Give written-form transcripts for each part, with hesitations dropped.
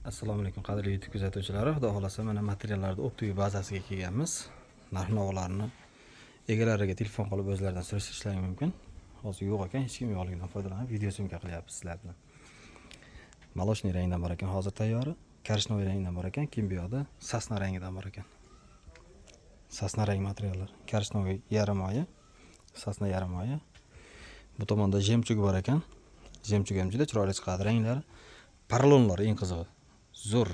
Assalomu alaykum qadrli YouTube kuzatuvchilari. Xudo xolasa mana materiallarni optik bazasiga kelganmiz. Narx-navolarni egalariga telefon qilib o'zlaridan surishtirishlari mumkin. Hozir yo'q ekan, hech kim yo'qligidan foydalanib video syomka qilyapmiz sizlar bilan. Maloshniy rangdan bor ekan, hozir tayyor. Korishnoy rangdan bor ekan, keyin bu yoqda sasna rangidan bor ekan. Sasna rang materiallar. Korishnoy yarim oyi, sasna yarim oyi. Bu tomonda jemchug bor ekan. Jemchug ham juda chiroyli chiqadi ranglari. Paralonlar eng qizig'i. Zo'r.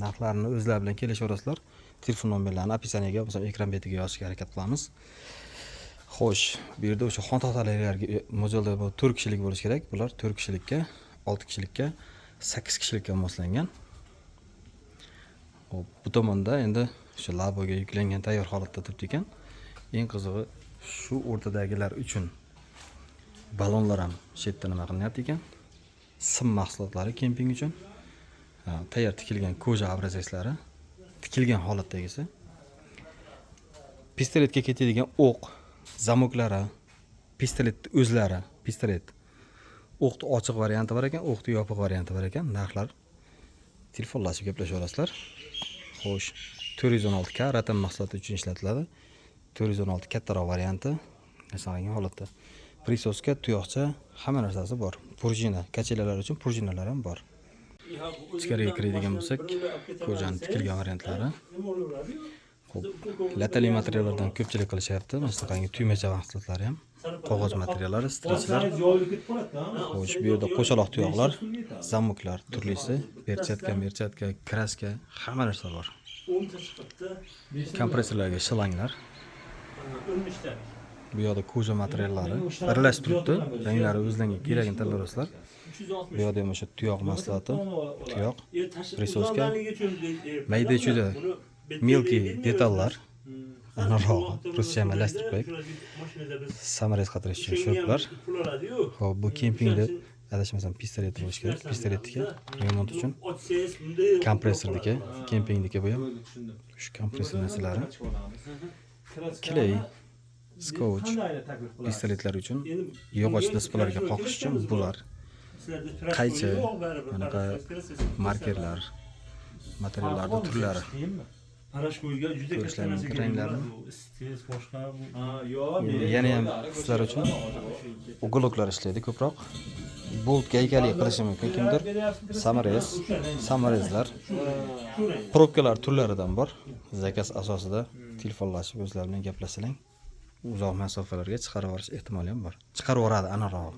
Narxlarini o'zlari bilan kelishaverasizlar. Telefon nomerlarini описаниеga, bo'lmasa ekran betiga yozishga harakat qilamiz. Xo'sh, bu yerda o'sha xon taxtalarga mo'ljalda bu 4 kishilik bo'lish kerak. Bular 4 kishilikka, 6 kishilikka, 8 kishilikka moslangan. Hop, bu tomonda endi o'sha laboga yuklangan tayyor holatda turibdi ekan. Eng qizig'i shu o'rtadagilar uchun balonlar ham shu yerda nima qilinyapti ekan. Sim mahsulotlari kemping uchun tayyor tikilgan koja obrazekslari, tikilgan holatdagisi. Pistoletga ketadigan o'q, zamoklari, pistolet o'zlari, pistolet. O'qni ochiq varianti bor ekan, o'qni yopiq varianti bor ekan. Narxlar telefonlashib gaplashaverasizlar. Xo'sh, 416K ratan mahsuloti uchun ishlatiladi. 416 kattaroq varianti, masalan, holatda. Prisoska, tuyoqcha, hamma narsasi bor. Prujina, kachelalar uchun prujinalar ham bor. Ichkariga kiradigan bo'lsak, kojani tikilgan variantlari. Xo'p, latali materiallardan ko'pchilik qilishyapti. Masalan, tuymacha mahsulotlari ham, qog'oz materiallari, strichlar. Xo'sh, bu yerda qo'shaloq tuyoqlar, zamoklar turlisi, perchatka, kraska, hamma narsa bor. Kompressorlarga shilanglar. Bu yoqda koja materiallari aralashib turibdi. Ranglari o'zlariga kerakini tanlayverasizlar. Bu yoqda ham o'sha tuyoq mahsuloti, tuyoq, prisoska, mayda juda milki detallar, aniqroq, ruscha amalashtirib qo'yib, samarasi qatirish uchun shuruplar. Hop, bu kempingda adashmasam pistolet bo'lish kerak. Pistoletga remont uchun kompressordagi, kempingdagi bu ham shu kompressor narsalari. Kley, skotch, pistoletlar uchun yog'och displaylarga qoqish uchun bular. Qaychi, bunaqa markerlar, materiallarning turlari. Parashkoyga juda katta ranglarni. Yana ham sizlar uchun ugoloklar ishlaydi ko'proq. Bolt gaykali qilishi mumkin kimdir. Samarezlar, probkalar turlaridan bor. Zakaz asosida telefonlashib o'zlari bilan gaplashsang, uzoq masofalarga chiqarib yuborish ehtimoli ham bor. Chiqarib yuboradi aniqroq.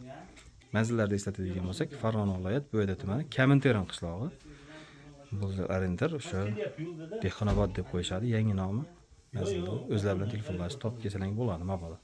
Manzillarda eslatadigan bo'lsak, Farg'ona viloyat Bo'yda tumani Kaminteran qishlog'i. Bu arendar o'sha Dehqonobod deb qo'yishadi, yangi nomi. Manzilda o'zlari bilan telefonlashib topib kelsalar bo'ladi, mabodo.